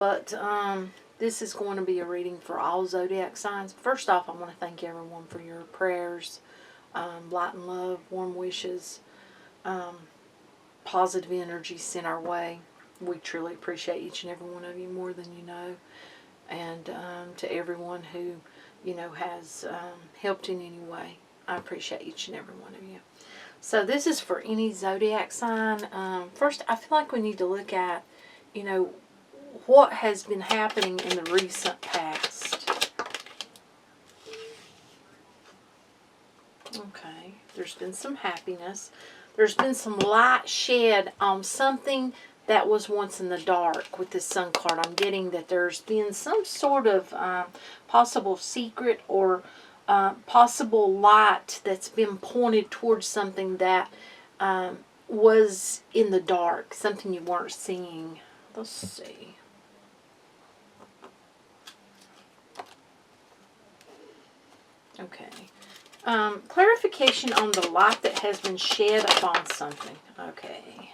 But this is going to be a reading for all zodiac signs. First off, I want to thank everyone for your prayers, light and love, warm wishes, positive energy sent our way. We truly appreciate each and every one of you more than you know. And to everyone who, has helped in any way, I appreciate each and every one of you. So this is for any zodiac sign. First, I feel like we need to look at, what has been happening in the recent past. Okay, there's been some happiness. There's been some light shed on something that was once in the dark with this Sun card. I'm getting that there's been some sort of possible secret or possible light that's been pointed towards something that was in the dark, something you weren't seeing. Let's see. Okay. Clarification on the light that has been shed upon something. Okay.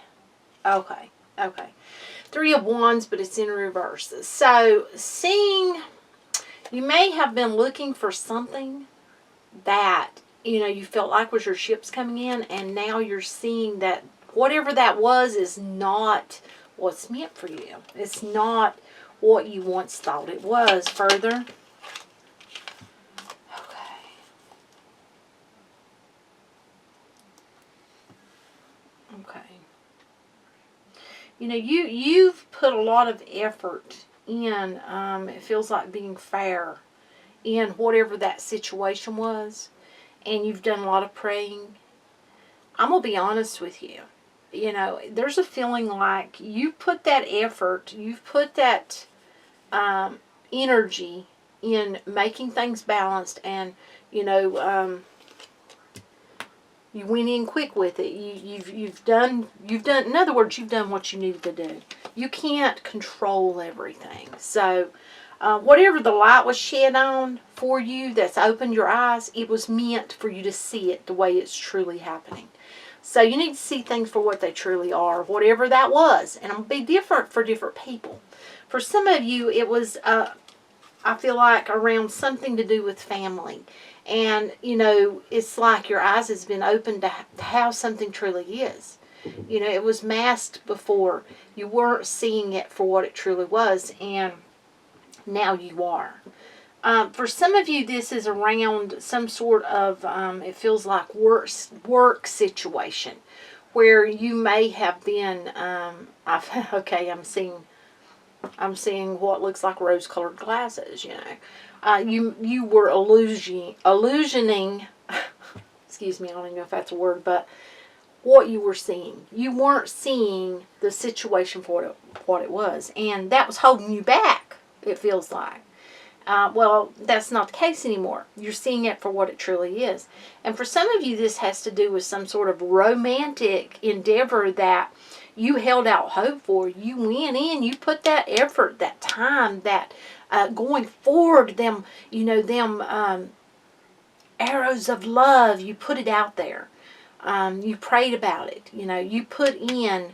Three of Wands, but it's in reverse. So, you may have been looking for something that, you felt like was your ships coming in, and now you're seeing that whatever that was is not what's meant for you. It's not what you once thought it was. Further. Okay. You've put a lot of effort in, it feels like being fair in whatever that situation was, and you've done a lot of praying. I'm going to be honest with you. There's a feeling like you put that effort, you've put that energy in making things balanced, and, you went in quick with it. You've done. In other words, you've done what you needed to do. You can't control everything. So, whatever the light was shed on for you, that's opened your eyes. It was meant for you to see it the way it's truly happening. So you need to see things for what they truly are, whatever that was, and it'll be different for different people. For some of you, it was, I feel like, around something to do with family. And, it's like your eyes has been opened to how something truly is. It was masked before. You weren't seeing it for what it truly was, and now you are. For some of you, this is around some sort of, it feels like work situation where you may have been, I'm seeing what looks like rose-colored glasses, you were illusioning, excuse me, I don't even know if that's a word, but what you were seeing. You weren't seeing the situation for what it was, and that was holding you back, it feels like. Well, that's not the case anymore. You're seeing it for what it truly is. And for some of you, this has to do with some sort of romantic endeavor that you held out hope for. You went in, you put that effort, that time, that going forward, them arrows of love, you put it out there. You prayed about it. You put in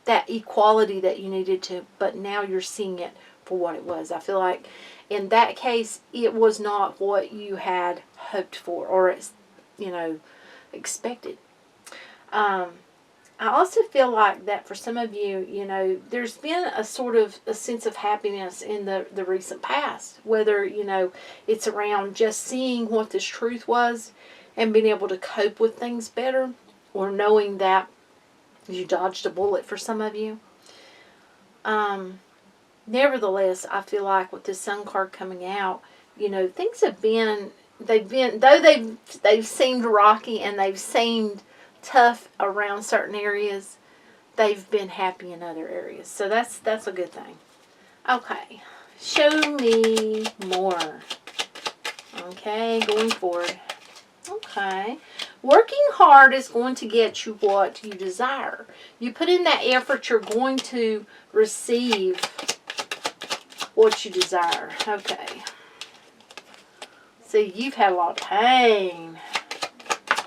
that equality that you needed to, but now you're seeing it for what it was. I feel like in that case, it was not what you had hoped for or, expected. I also feel like that for some of you, there's been a sort of a sense of happiness in the recent past. Whether, it's around just seeing what this truth was and being able to cope with things better, or knowing that you dodged a bullet for some of you. Nevertheless, I feel like with this Sun card coming out, things have been, though they've seemed rocky and they've seemed tough around certain areas, they've been happy in other areas. So that's a good thing. Okay, show me more. Okay, going forward. Okay, working hard is going to get you what you desire. You put in that effort, you're going to receive what you desire. Okay. See, you've had a lot of pain.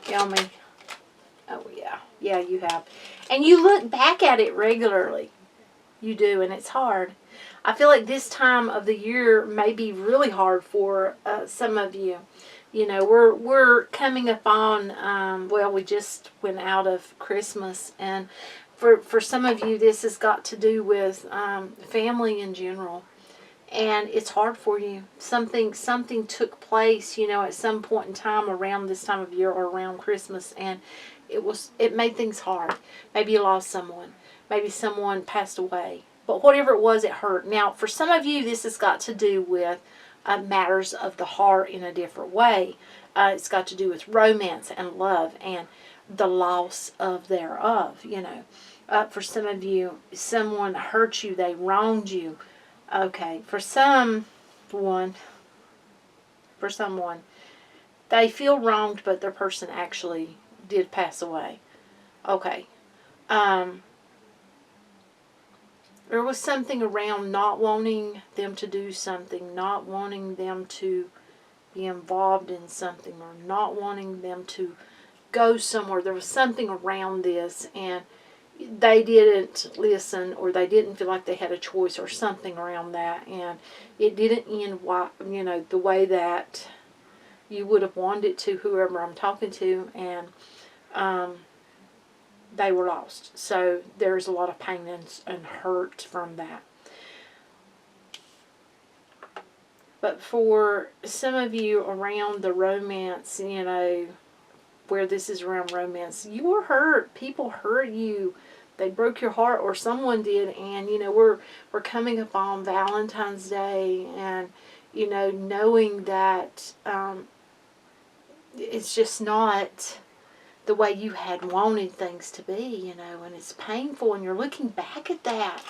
Tell me. Oh, yeah. Yeah, you have. And you look back at it regularly. You do, and it's hard. I feel like this time of the year may be really hard for some of you. You know, we're coming up on, well, we just went out of Christmas, and for some of you, this has got to do with family in general, and it's hard for you. Something took place, you know, at some point in time around this time of year or around Christmas, and it made things hard. Maybe you lost someone, maybe someone passed away, but whatever it was, it hurt. Now, for some of you, this has got to do with matters of the heart in a different way. It's got to do with romance and love and the loss of thereof, you know. For some of you, someone hurt you, they wronged you. Okay, for someone, they feel wronged, but their person actually did pass away. Okay. There was something around not wanting them to do something, not wanting them to be involved in something, or not wanting them to go somewhere. There was something around this, and they didn't listen, or they didn't feel like they had a choice, or something around that, and it didn't end, you know, the way that you would have wanted it to, whoever I'm talking to, and they were lost. So there's a lot of pain and hurt from that. But for some of you around the romance, you know, where this is around romance, you were hurt. People hurt you. They broke your heart, or someone did. And, you know, we're coming up on Valentine's Day, and, you know, knowing that it's just not the way you had wanted things to be, you know, and it's painful, and you're looking back at that.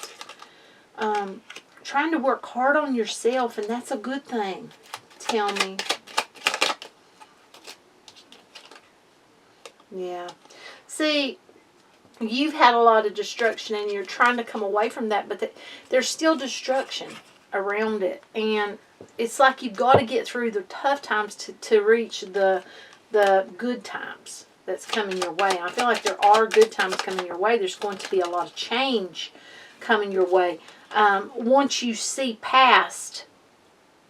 Trying to work hard on yourself, and that's a good thing. Tell me. Yeah. See, you've had a lot of destruction, and you're trying to come away from that, but there's still destruction around it. And it's like you've got to get through the tough times to reach the good times that's coming your way. I feel like there are good times coming your way. There's going to be a lot of change coming your way. Once you see past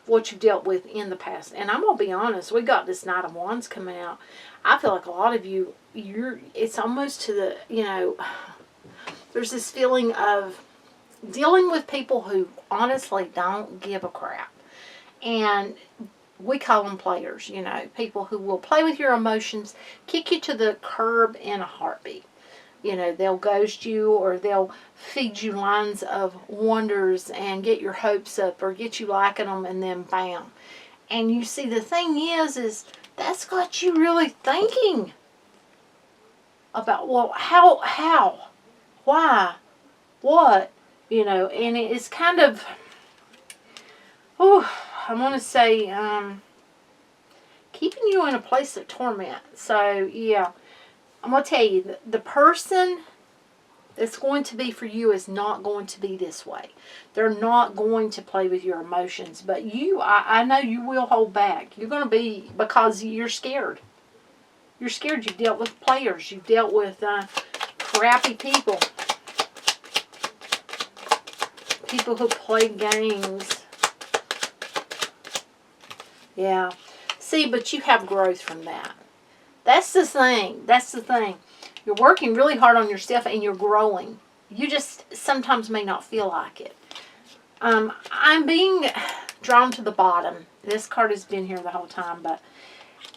what you've dealt with in the past. And I'm going to be honest, we got this Knight of Wands coming out. I feel like a lot of you, it's almost to the, you know, there's this feeling of dealing with people who honestly don't give a crap. And we call them players, you know, people who will play with your emotions, kick you to the curb in a heartbeat. You know, they'll ghost you, or they'll feed you lines of wonders and get your hopes up, or get you liking them, and then bam. And you see, the thing is that's got you really thinking about, well, how, why, what, you know, and it's kind of, I want to say, keeping you in a place of torment. So, yeah, I'm going to tell you, the person that's going to be for you is not going to be this way. They're not going to play with your emotions. But you, I know you will hold back. You're going to be, because you're scared. You're scared. You've dealt with players. You've dealt with crappy people. People who play games. Yeah. See, but you have growth from that. That's the thing. That's the thing. You're working really hard on yourself, and you're growing. You just sometimes may not feel like it. I'm being drawn to the bottom. This card has been here the whole time, but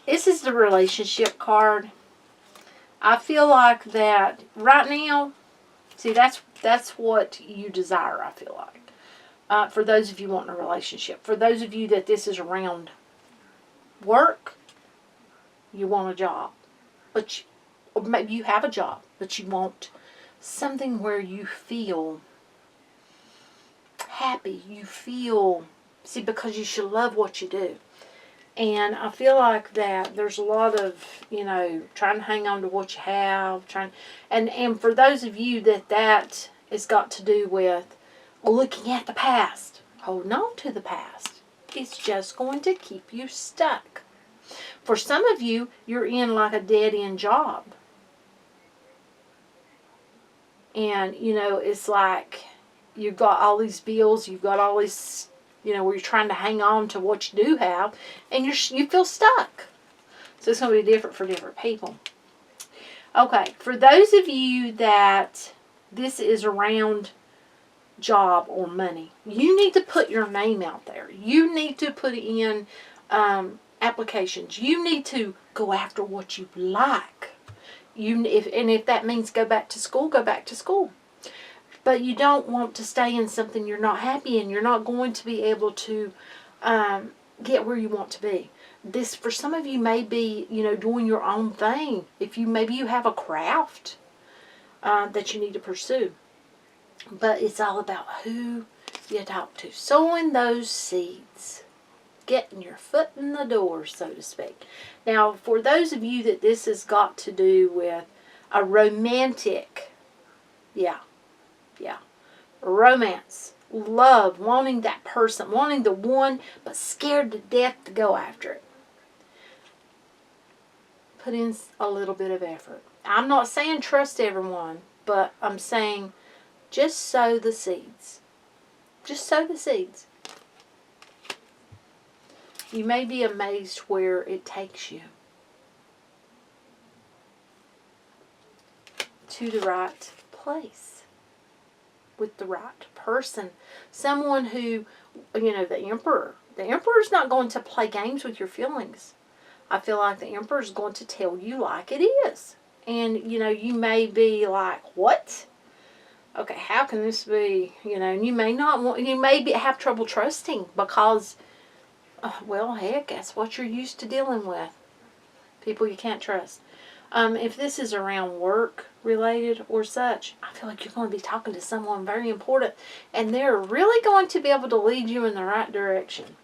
this is the relationship card. I feel like that right now, see, that's what you desire, I feel like. For those of you wanting a relationship. For those of you that this is around work, you want a job. But or maybe you have a job, but you want something where you feel happy. You feel, see, because you should love what you do. And I feel like that there's a lot of, you know, trying to hang on to what you have, and for those of you that has got to do with looking at the past, holding on to the past, it's just going to keep you stuck. For some of you, you're in like a dead-end job. And, you know, it's like you've got all these bills, you've got all these, you know, where you're trying to hang on to what you do have, and you feel stuck. So it's going to be different for different people. Okay, for those of you that this is around job or money, you need to put your name out there. You need to put in applications. You need to go after what you like. If that means go back to school, go back to school. But you don't want to stay in something you're not happy in. You're not going to be able to get where you want to be. This, for some of you, may be, you know, doing your own thing. Maybe you have a craft that you need to pursue. But it's all about who you talk to. Sowing those seeds. Getting your foot in the door, so to speak. Now, for those of you that this has got to do with a romantic, romance, love, wanting that person, wanting the one, but scared to death to go after it. Put in a little bit of effort. I'm not saying trust everyone, but I'm saying just sow the seeds. Just sow the seeds. You may be amazed where it takes you to the right place with the right person. Someone who, you know, the Emperor. The Emperor's not going to play games with your feelings. I feel like the Emperor's going to tell you like it is. And, you know, you may be like, what? Okay, how can this be? You know, and you may not want, you may have trouble trusting because, well, heck, that's what you're used to dealing with. People you can't trust. If this is around work related or such, I feel like you're going to be talking to someone very important, and they're really going to be able to lead you in the right direction.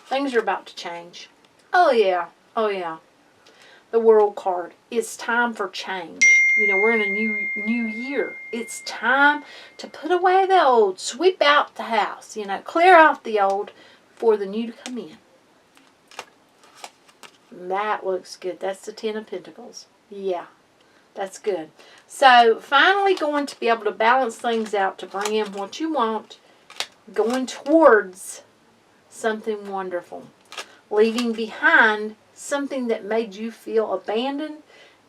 Things are about to change. Oh yeah. Oh yeah. The World card. It's time for change. You know, we're in a new year. It's time to put away the old, sweep out the house, you know, clear out the old for the new to come in. That looks good. That's the Ten of Pentacles. Yeah, that's good. So, finally going to be able to balance things out to bring in what you want, going towards something wonderful. Leaving behind something that made you feel abandoned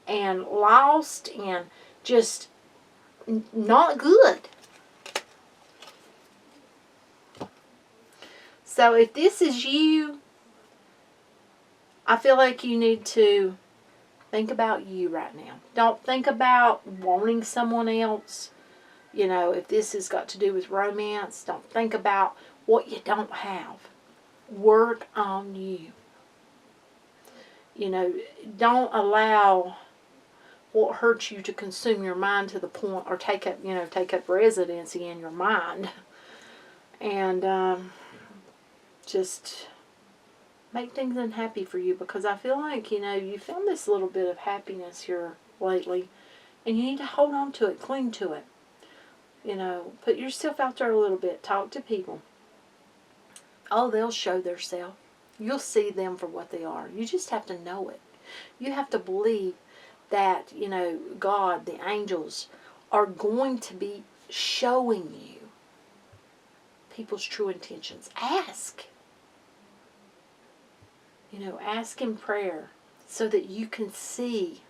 and lost and just not good. So if this is you, I feel like you need to think about you right now. Don't think about wanting someone else. You know, if this has got to do with romance, don't think about what you don't have. Work on you. You know, don't allow what hurts you to consume your mind to the point, or take up residency in your mind. And just make things unhappy for you, because I feel like, you know, you found this little bit of happiness here lately, and you need to hold on to it, cling to it. You know, put yourself out there a little bit, talk to people. Oh, they'll show themselves. You'll see them for what they are. You just have to know it. You have to believe that, you know, God, the angels, are going to be showing you people's true intentions. Ask. You know, ask in prayer so that you can see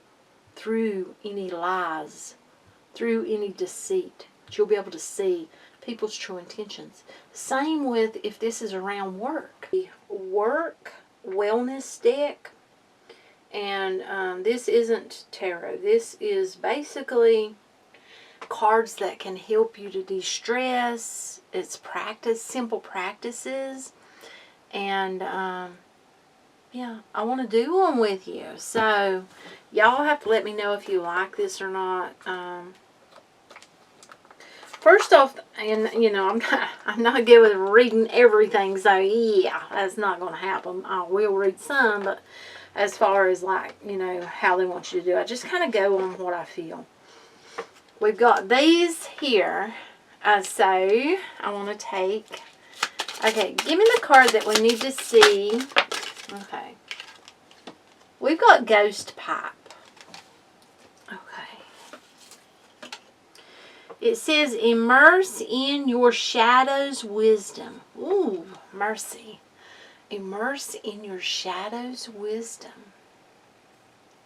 through any lies, through any deceit. You'll be able to see people's true intentions. Same with if this is around work. The work wellness deck. And this isn't tarot. This is basically cards that can help you to de-stress. It's simple practices. And yeah, I want to do one with you. So y'all have to let me know if you like this or not. First off, and you know, I'm not good with reading everything, so yeah, that's not going to happen. I will read some, but as far as, like, you know, how they want you to do it, I just kind of go on what I feel. We've got these here, so I want to take, okay, give me the card that we need to see. Okay, we've got Ghost Pipe. Okay. It says, immerse in your shadow's wisdom. Ooh, mercy. Immerse in your shadow's wisdom.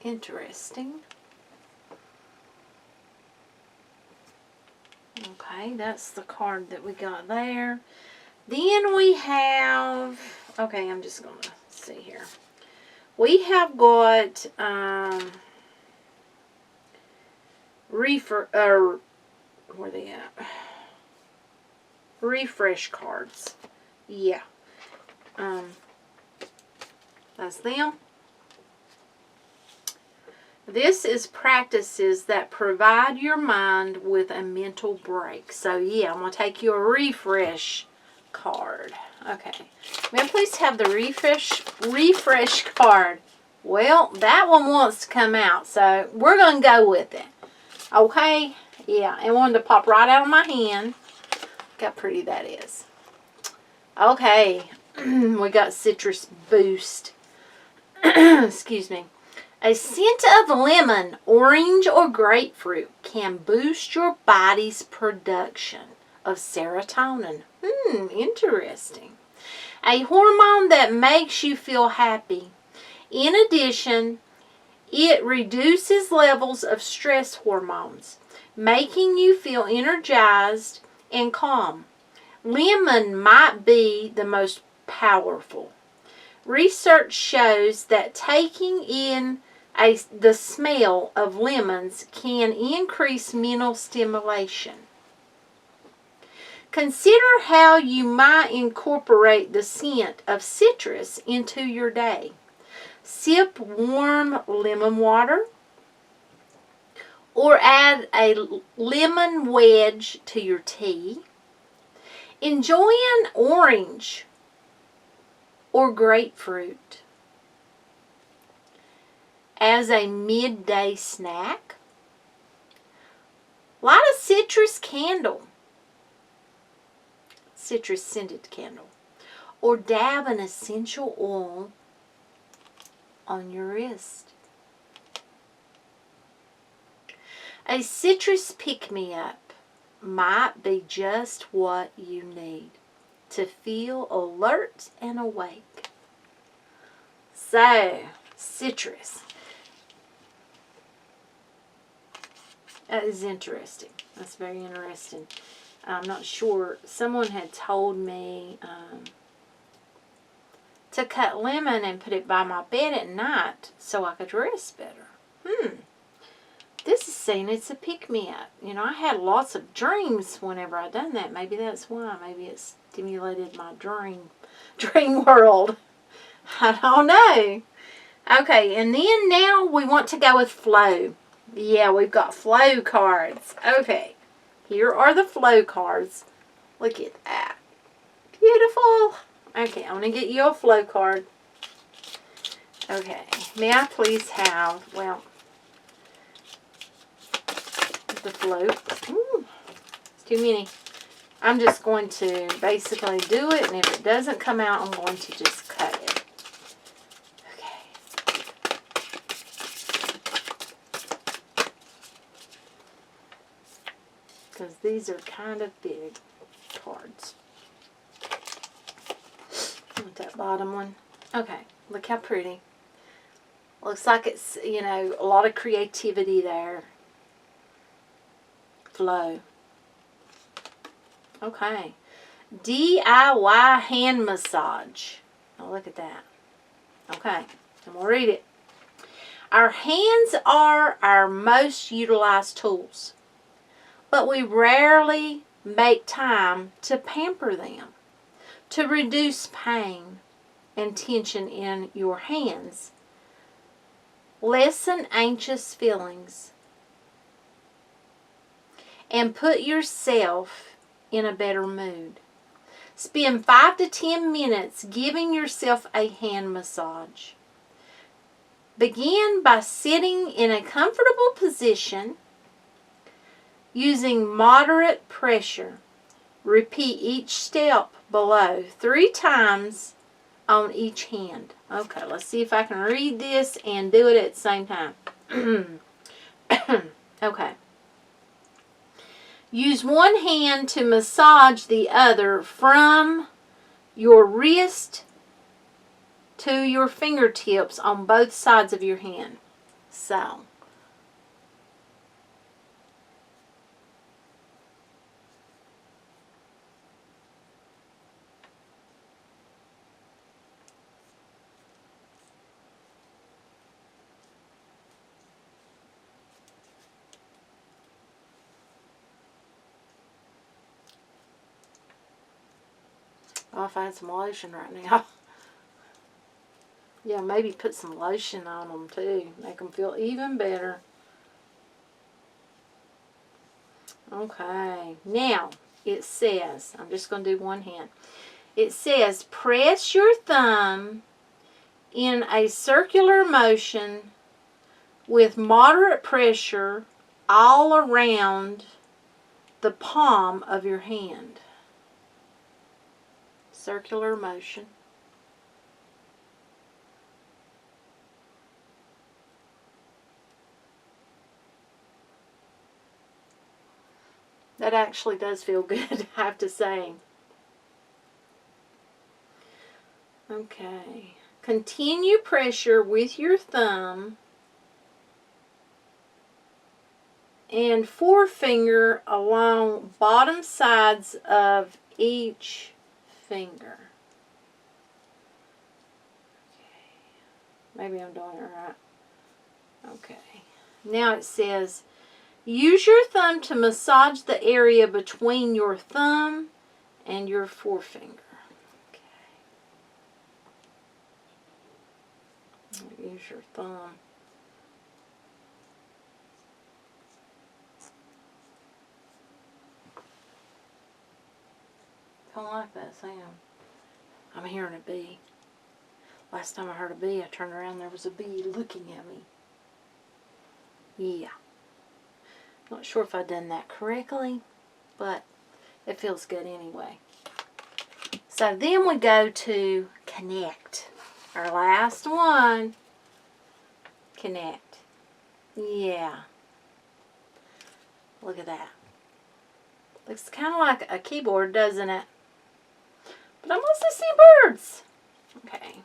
Interesting. Okay, that's the card that we got there. Then we have, okay, I'm just going to see here. We have got where are they at? Refresh cards. Yeah. That's them. This is practices that provide your mind with a mental break. So yeah, I'm going to take you a refresh card. Okay. May I please have the refresh card? Well, that one wants to come out, so we're going to go with it. Okay? Yeah, it wanted to pop right out of my hand. Look how pretty that is. Okay. We got Citrus Boost. Excuse me. A scent of lemon, orange, or grapefruit can boost your body's production of serotonin. Interesting. A hormone that makes you feel happy. In addition, it reduces levels of stress hormones, making you feel energized and calm. Lemon might be the most powerful. Research shows that taking in the smell of lemons can increase mental stimulation. Consider how you might incorporate the scent of citrus into your day. Sip warm lemon water or add a lemon wedge to your tea. Enjoy an orange or grapefruit as a midday snack. Light a citrus candle, citrus scented candle, or dab an essential oil on your wrist. A citrus pick-me-up might be just what you need to feel alert and awake. So, citrus. That is interesting. That's very interesting. I'm not sure. Someone had told me to cut lemon and put it by my bed at night so I could rest better. This is saying it's a pick-me-up. You know, I had lots of dreams whenever I done that. Maybe that's why. Maybe it stimulated my dream world. I don't know. Okay, and then now we want to go with flow. Yeah, we've got flow cards. Okay, here are the flow cards. Look at that. Beautiful. Okay, I'm going to get you a flow card. Okay, may I please have, well, the float. It's too many. I'm just going to basically do it, and if it doesn't come out, I'm going to just cut it. Okay. Because these are kind of big cards. With that bottom one. Okay, look how pretty. Looks like it's, you know, a lot of creativity there. Flow. Okay. DIY hand massage. Now look at that. Okay. I'm going to read it. Our hands are our most utilized tools, but we rarely make time to pamper them. To reduce pain and tension in your hands, lessen anxious feelings, and put yourself in a better mood. Spend 5 to 10 minutes giving yourself a hand massage. Begin by sitting in a comfortable position using moderate pressure. Repeat each step below 3 times on each hand. Okay, let's see if I can read this and do it at the same time. Okay. Use one hand to massage the other from your wrist to your fingertips on both sides of your hand. So, oh, if I had some lotion right now. Yeah, maybe put some lotion on them too. Make them feel even better. Okay, now it says, I'm just going to do one hand. It says, press your thumb in a circular motion with moderate pressure all around the palm of your hand. Circular motion. That actually does feel good, I have to say. Okay. Continue pressure with your thumb and forefinger along bottom sides of each finger. Okay. Maybe I'm doing it right. Okay. Now it says, use your thumb to massage the area between your thumb and your forefinger. Okay. Use your thumb. I don't like that sound. I'm hearing a bee. Last time I heard a bee, I turned around, there was a bee looking at me. Yeah. Not sure if I've done that correctly, but it feels good anyway. So then we go to connect. Our last one. Connect. Yeah. Look at that. Looks kind of like a keyboard, doesn't it? But I'm supposed to see birds. Okay.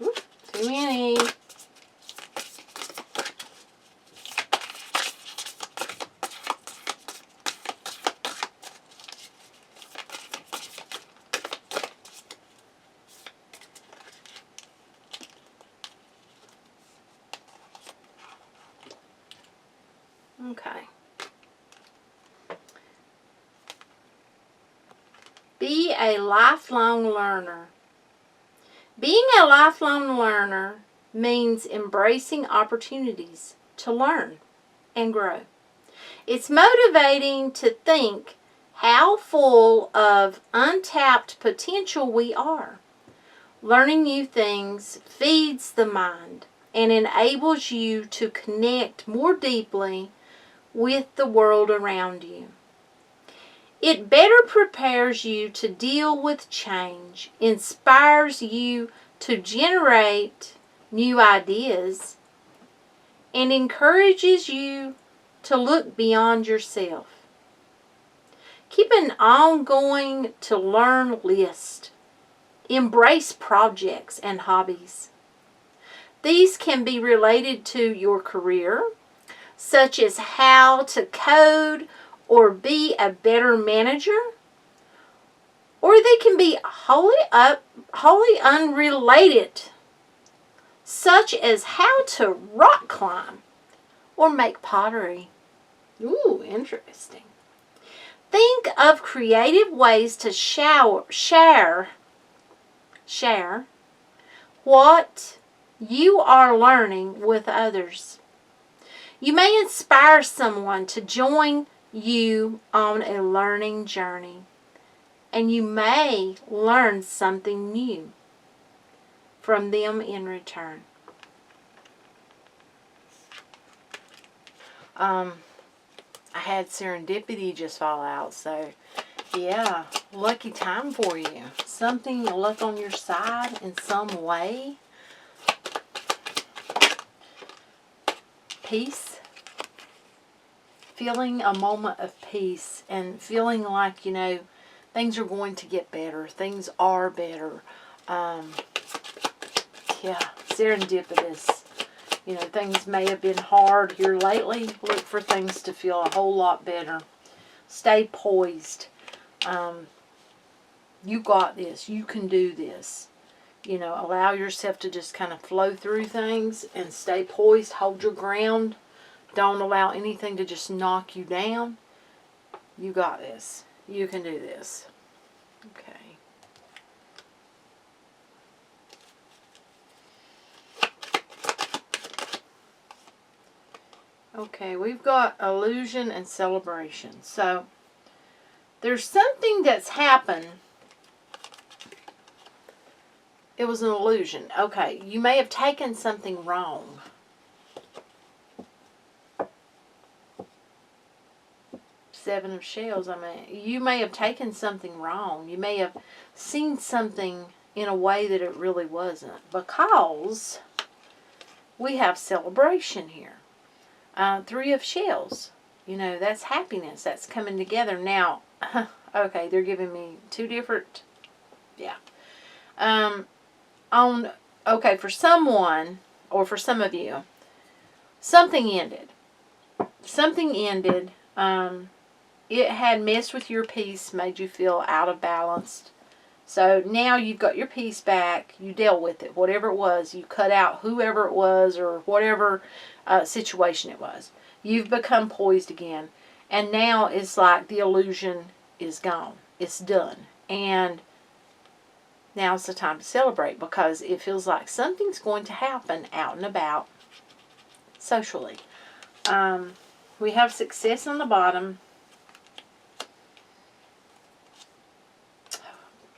Oops, too many. Okay. Be a lifelong learner. Being a lifelong learner means embracing opportunities to learn and grow. It's motivating to think how full of untapped potential we are. Learning new things feeds the mind and enables you to connect more deeply with the world around you. It better prepares you to deal with change, inspires you to generate new ideas, and encourages you to look beyond yourself. Keep an ongoing to learn list. Embrace projects and hobbies. These can be related to your career, such as how to code or be a better manager, or they can be wholly unrelated, such as how to rock climb or make pottery. Ooh, interesting. Think of creative ways to share what you are learning with others. You may inspire someone to join you on a learning journey, and you may learn something new from them in return. I had serendipity just fall out, so yeah, lucky time for you. Something you'll look on your side in some way. peace. Feeling a moment of peace and feeling like, you know, things are going to get better. Things are better. Yeah, serendipitous. You know, things may have been hard here lately. Look for things to feel a whole lot better. Stay poised. You got this. You can do this. You know, allow yourself to just kind of flow through things and stay poised. Hold your ground. Don't allow anything to just knock you down. You got this. You can do this. Okay. Okay, we've got illusion and celebration. So, there's something that's happened. It was an illusion. Okay, you may have taken something wrong. Seven of Shells. I mean, you may have taken something wrong. You may have seen something in a way that it really wasn't. Because we have celebration here. Three of Shells. You know, that's happiness. That's coming together. Now, okay, they're giving me two different, yeah. Okay, for someone, or for some of you, something ended. Something ended. It had messed with your peace, made you feel out of balance. So now you've got your peace back. You dealt with it. Whatever it was, you cut out whoever it was or whatever situation it was. You've become poised again. And now it's like the illusion is gone. It's done. And now it's the time to celebrate because it feels like something's going to happen out and about socially. We have success on the bottom.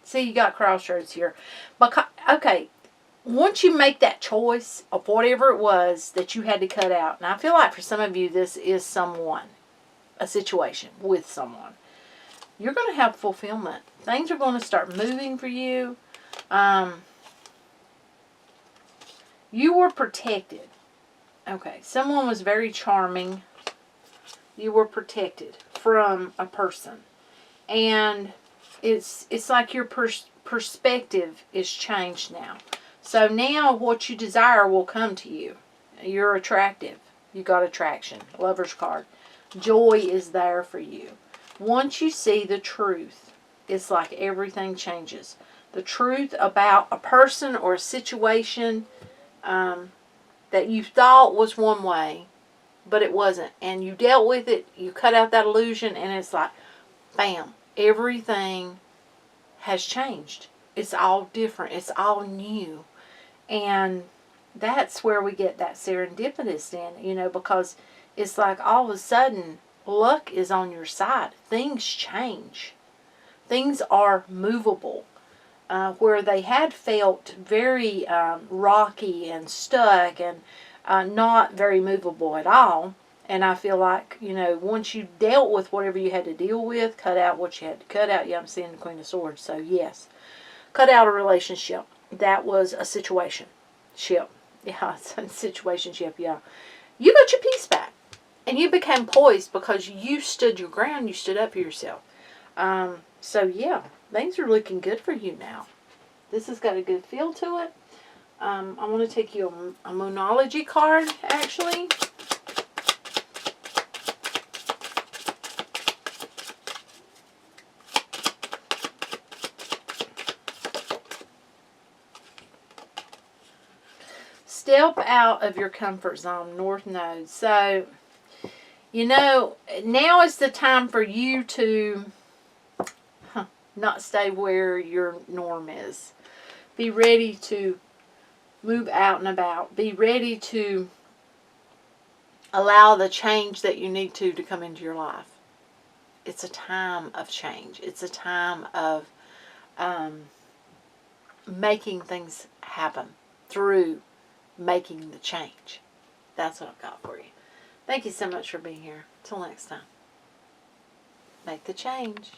See, you got crossroads here. Because, okay, once you make that choice of whatever it was that you had to cut out, and I feel like for some of you this is someone, a situation with someone, you're going to have fulfillment. Things are going to start moving for you. You were protected. Okay, someone was very charming. You were protected from a person. And it's like your perspective is changed now. So now what you desire will come to you. You're attractive. You got attraction. Lover's card. Joy is there for you. Once you see the truth, it's like everything changes. The truth about a person or a situation that you thought was one way, but it wasn't. And you dealt with it. You cut out that illusion, and it's like, bam. Everything has changed. It's all different. It's all new. And that's where we get that serendipitous in, you know, because it's like all of a sudden luck is on your side. Things change. Things are movable. Where they had felt very rocky and stuck and not very movable at all. And I feel like, you know, once you dealt with whatever you had to deal with, cut out what you had to cut out. Yeah, I'm seeing the Queen of Swords. So, yes. Cut out a relationship. That was a situation. Ship. Yeah, it's a situation ship, yeah. You got your peace back. And you became poised because you stood your ground. You stood up for yourself. So, yeah. Things are looking good for you now. This has got a good feel to it. I want to take you a Moonology card, actually. Step out of your comfort zone, North Node. So, you know, now is the time for you to not stay where your norm is. Be ready to move out and about. Be ready to allow the change that you need to come into your life. It's a time of change. It's a time of making things happen through making the change. That's what I've got for you. Thank you so much for being here. Till next time. Make the change.